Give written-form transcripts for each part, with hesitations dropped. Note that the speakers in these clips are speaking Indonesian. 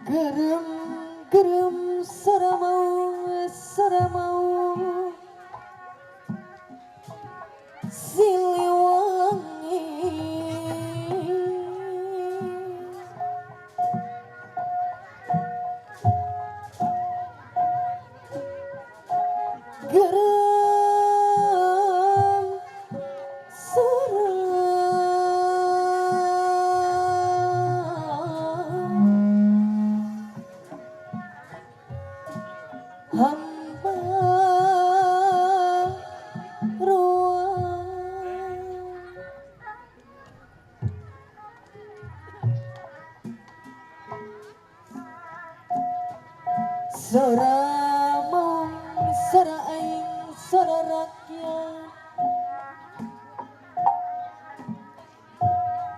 Gerem gerem saramau Siliwangi gerem hamba ruang sora maung sora aing sora rakyat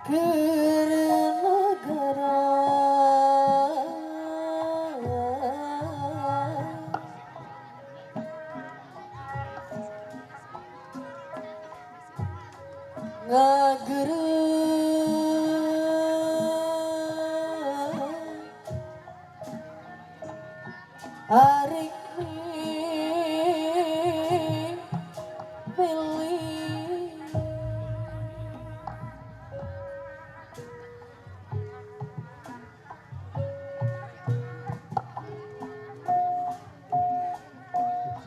keur negara ngagerem arik milih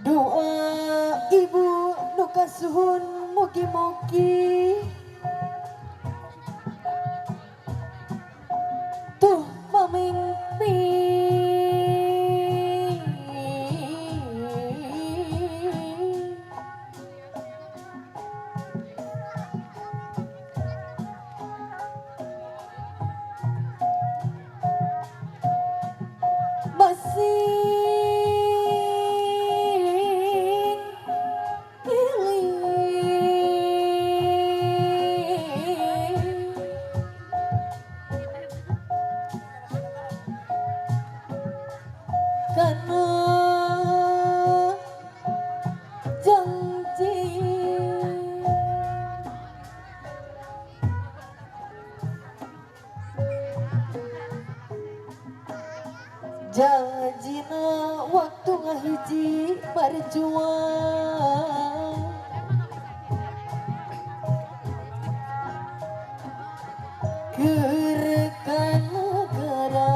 doa ibu nu kasuhun mugi-mugi tuh mamimpi masing iling karena janji janjina waktu ngahiji berjuang kerekan negara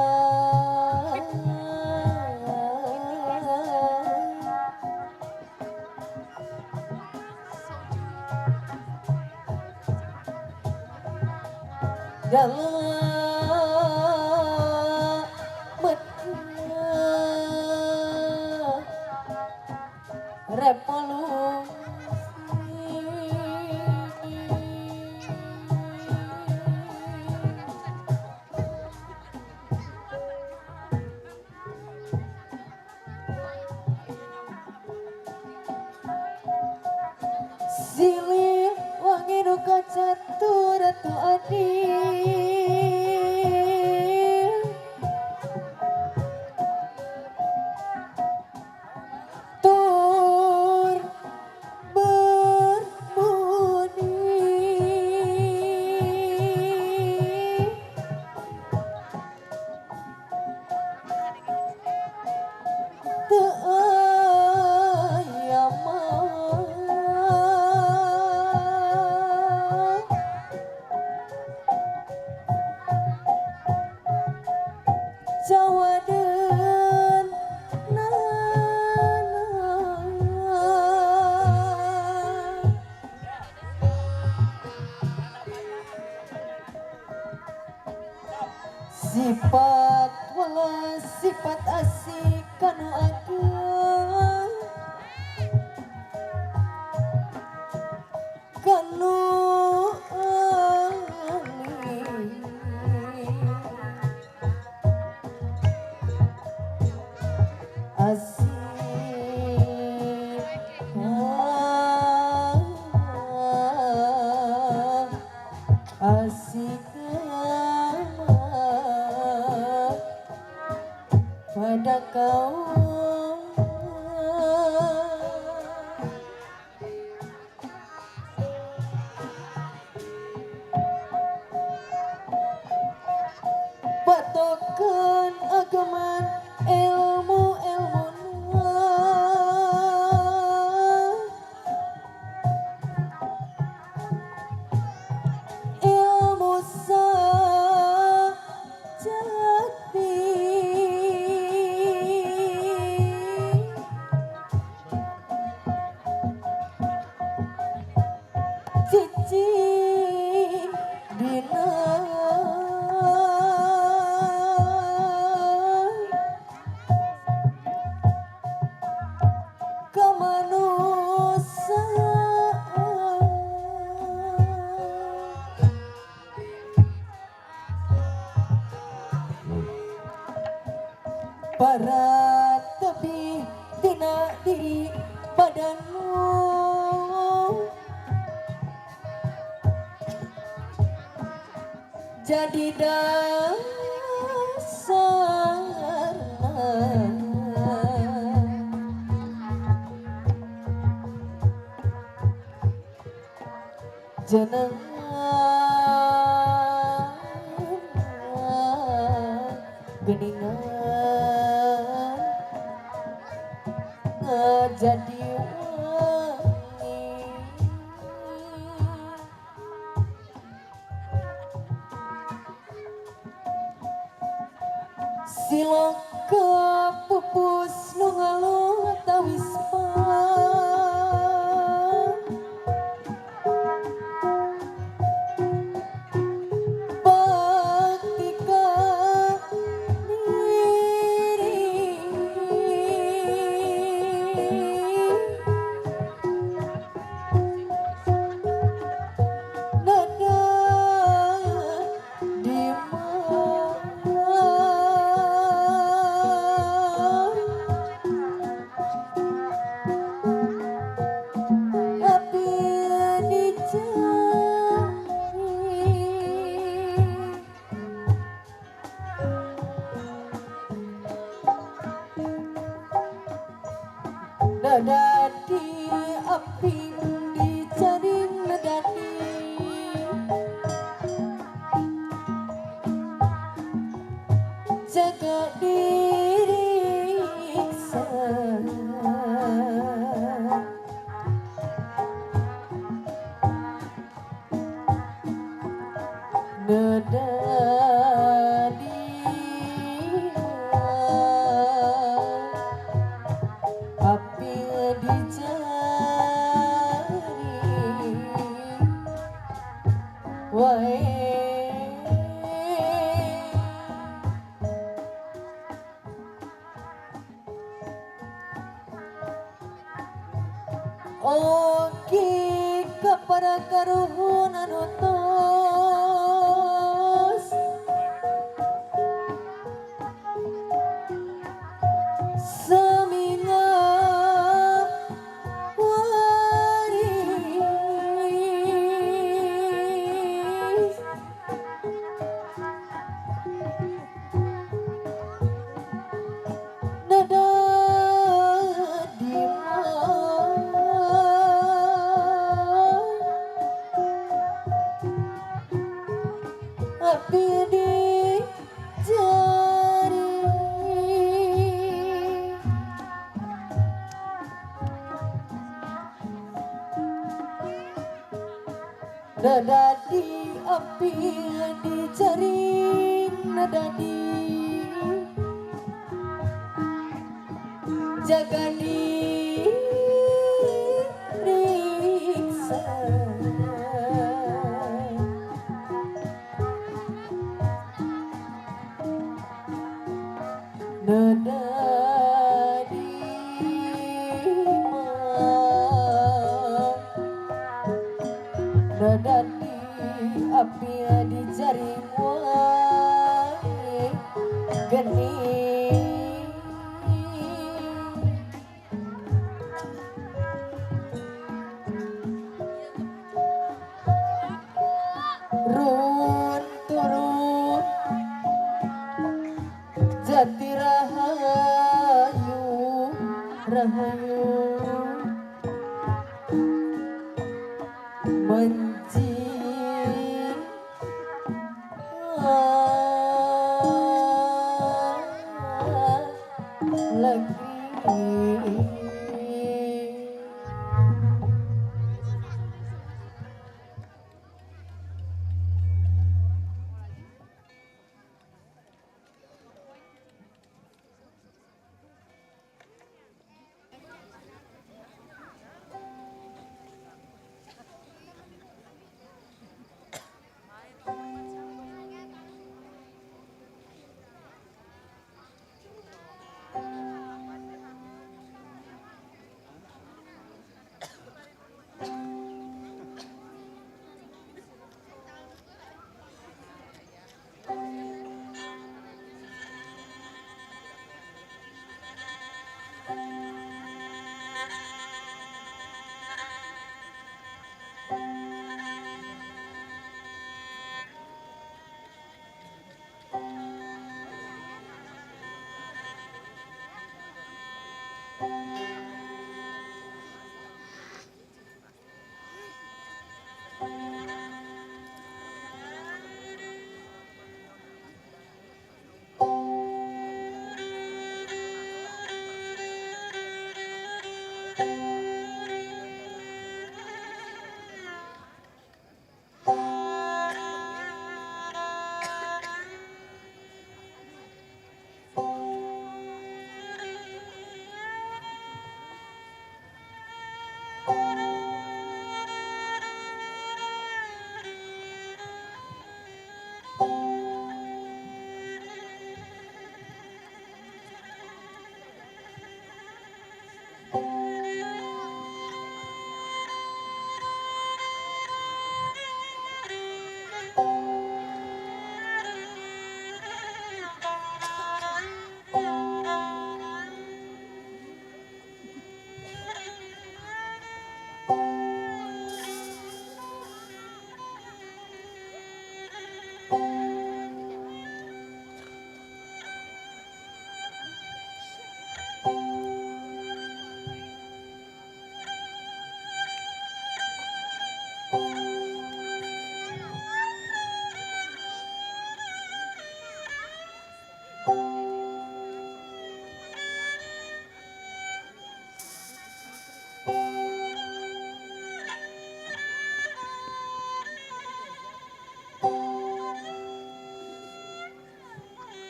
silih wangi nu kacatur ratu adil tur suci dina para tebi tina diri badanmu jadi dasarna jenengan geningan jadi wangi silaka pupus nu ngaluh tawispa bakti ka diri nada di api dicari nadadi api dicari nadadi jaga diri nadadi api dicari wae oki kapara karuhunan utus seminga waris nada di api dicari nadadi api dicari nadadi jaga diriksa nadadi nadadi api dicari wae geni run turun jati rahayu rahayu benci lagi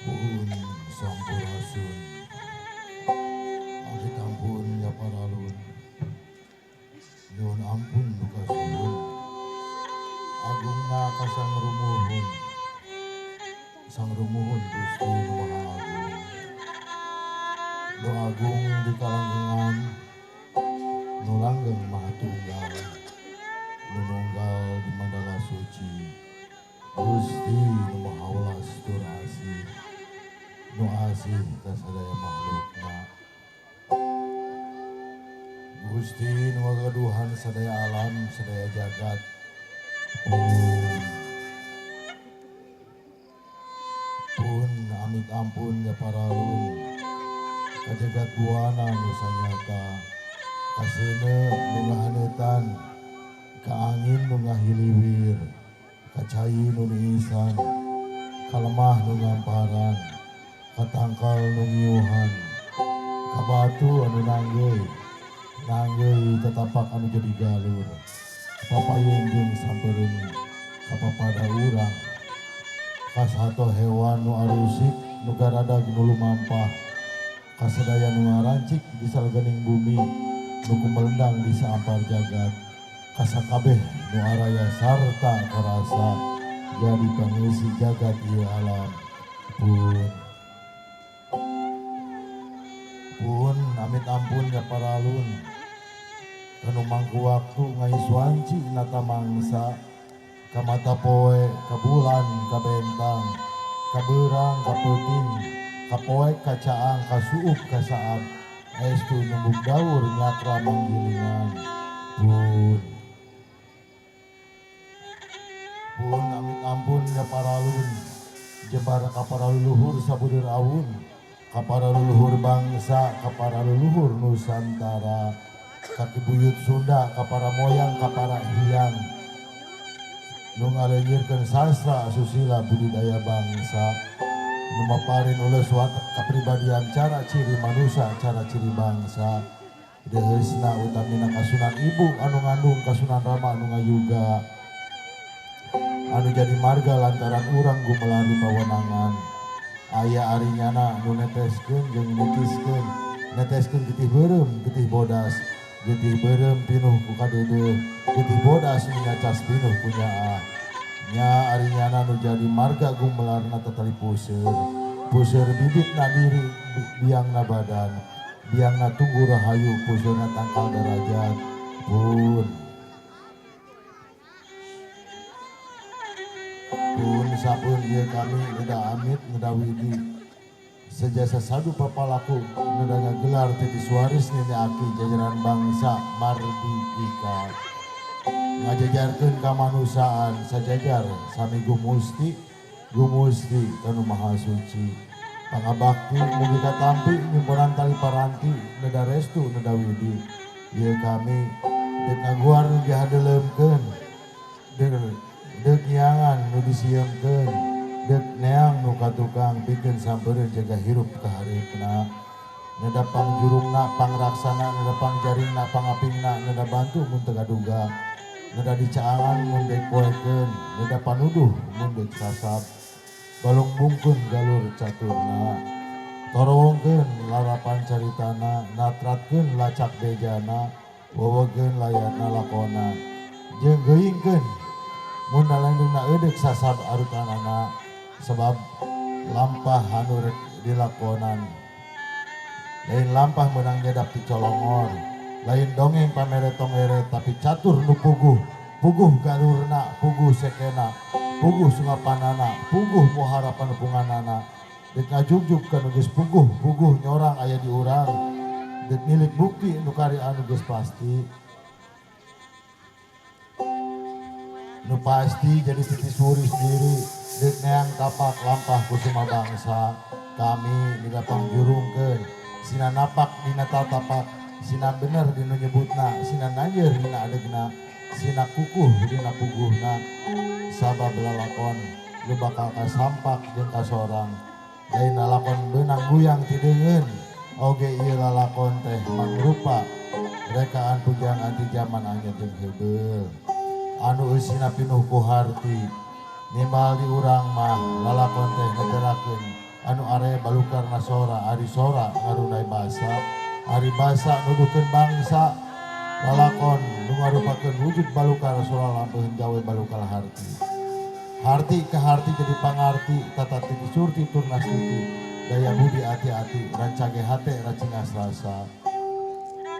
Puhun sampurasun, amit ampun ya paralun, nyuwun ampun duka suhun, agungna kasang rumuhun, sang rumuhun Gusti Nu Maha Agung, Nu agung di kalanggengan, nu langgeng maha tunggal, nu nunggal di mandala suci, Gusti Nu Maha Welas tur asih, nu asih ka sadaya makhlukna. Gusti nu ngagaduhan sadaya alam sadaya jagat. Pun amit ampun ya paralun kajagat buana nu sanyata kaseuneu nu ngahaneutan ka angin nu ngahiliwir ka cai nu niisan ka lemah nu ngamparan ka tangkal nu ngiuhan ka batu anu nanggeuy tetapak anu jadi galur papayun jeung sampereun ka papada urang kasato hewan nu arusik nu garadag nu lumampah kasadaya nu ngarancik di salganing bumi nu kumelendang di saampar jagat kasakabeh nu araya sarta karasa jadi pangeusi jagat ieu alam. Pun amit ampun ya paralun anu mangku waktu ngaiswanci nata mangsa ka mata poe ka bulan ka bentang ka beurang ka peuting ka poek ka caang ka suuk ka saab aestu nyembuk daur nyakra manggilingan. Pun amit ampun ya paralun jebar ka para leluhur sabudur awun ka para leluhur bangsa ka para leluhur Nusantara ka buyut Sunda ka para moyang ka para hiyang nu ngaleungirkeun sastra susila budidaya bangsa nu maparin ulah suatu kapribadian cara ciri manusia cara ciri bangsa deheusna utamina kasunan ibu anu ngandung kasunan rama anu ngayuga anu jadi marga lantaran urang gumelar pawenangan aya arinyana nu neteskeun jeung nitiskeun neteskeun getih beureum getih bodas getih beureum pinuh ku kadeudeung getih bodas nyacas pinuh ku nyaah nya arinyana nu jadi marga gumelarna tatali puseur bibitna diri biangna badan biangna tunggu rahayu puseurna tangkal derajat. Pun sampun ieu kami ngeda amit ngeda widi sejasa sadu papalaku ngeda ngagelar titis waris nyaaki jajaran bangsa mardika ngajajarkeun kamanusiaan sajajar sami Gumusti kanu maha suci pangabakti mugi katampi nyimpenan tali paranti neda restu neda widi ieu kami deuk ngaguar nu dihadeleumkeun deuk nyangan nu disieumkeun deuk neang nu katukang pikeun sampeureuh jaga hirup ka hareupeuna nedapang jurungna pangraksana nedapang jaringna pangapingna neda bantu mun teu gaduga neda dicaangan mun deuk poekeun neda panuduh mun deuk sasab balung bungkeun galur caturna torowongkeun lalapan caritana natratkeun lacak bejana wewegeun layatna lakona jeung geuingkeun mun dalandeungna eudek sasab arutanana sebab lampah anu rek dilakonan lain lampah menang nyedap di colongor lain dongeng pamere tongere tapi catur nu puguh puguh galurna puguh sekena puguh sungapanana puguh moharapan punganana dek ngajugjug kanu geus puguh puguh nyorang aya di urang dek milik bukti nu kari anu geus pasti nu pasti jadi titis suri sendiri dek neang tapak lampah kusuma bangsa kami didapang jurungkeun sina napak dina tatapak sina bener dina nyebutna sina nanjeur dina adegna sina kukuh dina puguhna sabab lalakon lu bakal kasampak jeung kasorang lain lalakon beunang guyang ti deungeun oge ieu lalakon teh mangrupa rekaan pujang anti zaman anyar jeung heubeul anu eusina pinuh ku harti nimbal di urang mah lalakon teh netelakeun anu are balukarna sora ari sora ngarunai basa ari basa nuduhkeun bangsa lalakon nu ngarupakeun wujud balukar sora lampeuheun gawe balukar harti harti ke harti jadi pangarti tata titi surti turnas titi daya budi ati-ati rancage hate racingas rasa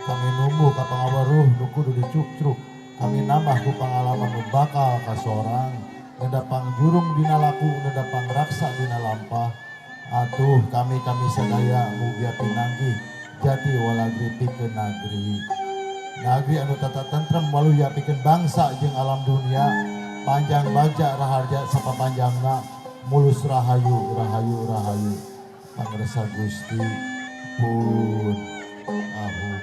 kami numbuh ka pangaweruh nu kudu dicuk-cruk kami nambah ku pangalaman nu bakal kasorang nedapang jurung dina laku nedapang raksa dina lampah atuh kami sadaya mugia pinanggih jati walagri pikeun nagri anu tata tentrem waluya pikeun bangsa jeung alam dunia panjang baja raharja sapapanjangna mulus rahayu pangresa Gusti pun ahum.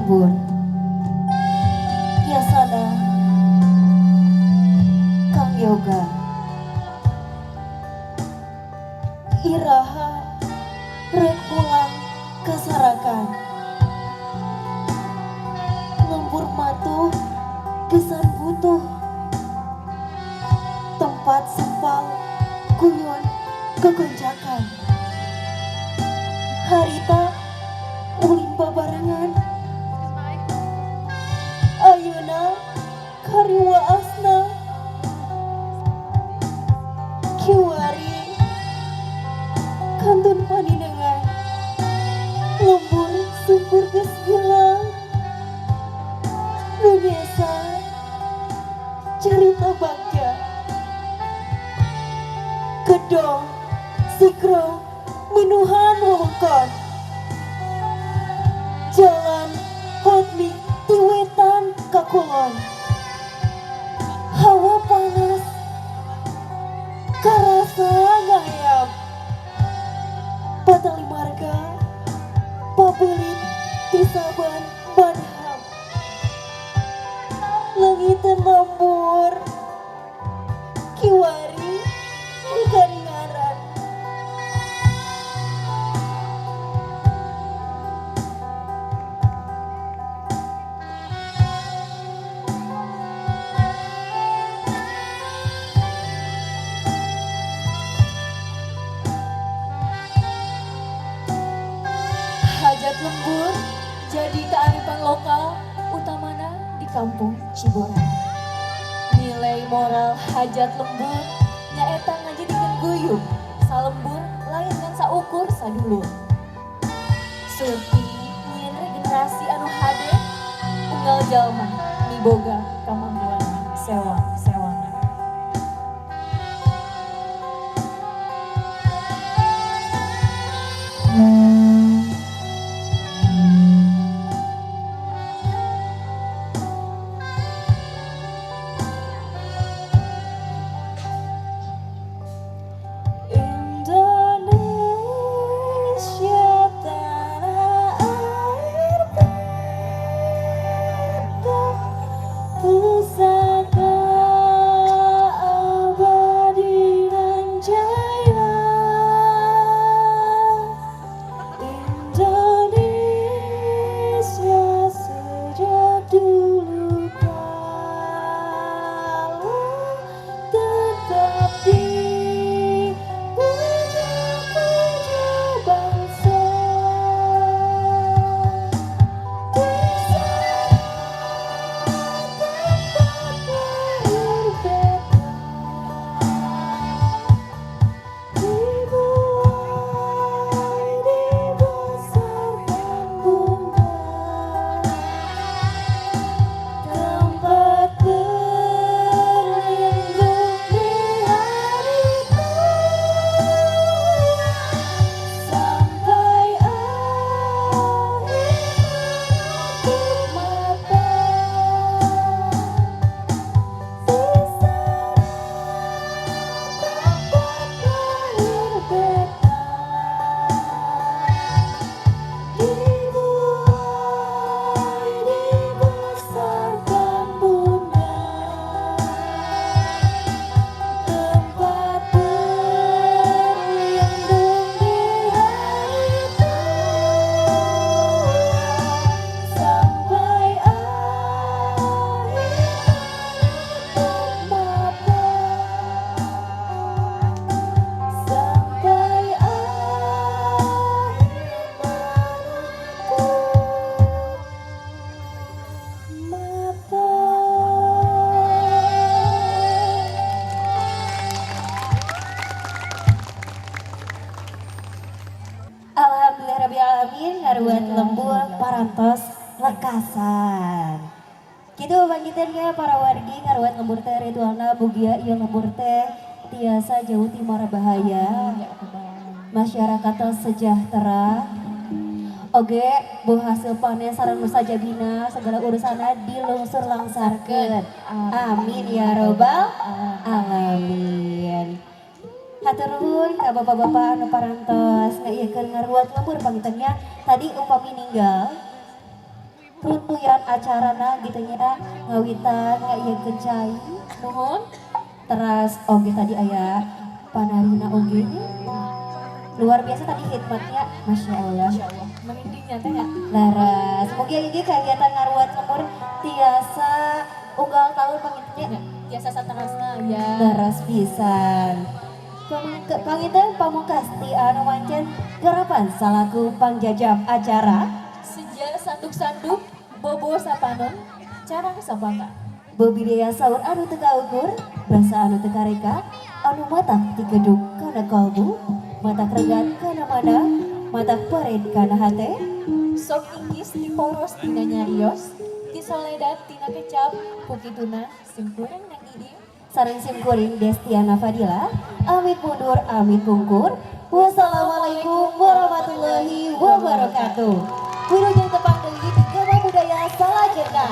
lembur. Biasana Kang Yoga Iraha rek pulang kasarakan. Lembur matuh kesan butuh tempat sempal guyon kegonjakan. Harita ulin babarengan ayeuna kariwa asna kiwari kantun paninengan lembur sumpur geus ilang nu biasa carita bagja gedong sikro minuhan wewengkon jalan hotmik tiwetan kakulon hawa panas karasa ngayap patali marga pabelit tisaban badham langitan lembur kiwari ikaringaran. Hajat lembur jadi kearifan lokal utamana di kampung Ciboran. Nilai moral hajat lembur nyaeta ngajadikeun guyub salembur lain ngan saukur sadulur. Surti nyieun regenerasi anu hade unggal jalma miboga kamampuan sewa-sewangan. Indonesia tanah air beta, pusaka abadi dan jaya. Indonesia sejak dulu kala tetap dipuja-puja bangsa. Di ngaruat lembur parantos lekasan. Kitu bangkitnya para wargi ngaruat lembur teh ritualna bugia ieu lembur teh tiasa jauh ti mara bahaya. Masyarakat sejahtera. Oge bu hasil panen sareng nu sajabina segala urusanna dilungsur langsarkeun. Amin ya robbal alamin. Hatur nuhun ka bapak-bapak anu parantos ngaieukeun ngaruat lembur pangitnya tadi upami ninggal peruntuyan acarana gitu nya ngawitan ngaieukeun cai nuhun. Teras oge tadi aya panarina oge luar biasa tadi khidmatnya Masya Allah. Merindingnya teh ya. Laras semoga ini kegiatan ngaruat lembur tiasa unggal tahun pangitnya Biasa satarasna ya. laras pisan. Pangitan pamungkas ti anu mancen garapan salaku pangjajab acara Sejak sanduk-sanduk bobo sapanon cara sabangga. bebidaya saur anu teka ukur basa anu teka reka anu matak ti geduk kana kalbu matak regat kana mana matak pared kana hate Sok inggis di poros tina nyarios, di soledad tina kecap, pukituna simpuran nang idim. sareng simkuring Destiana Fadila amit mundur amit pungkur wassalamualaikum warahmatullahi wabarakatuh. Wilujeng tepang deui di Gema Budaya Salajengna.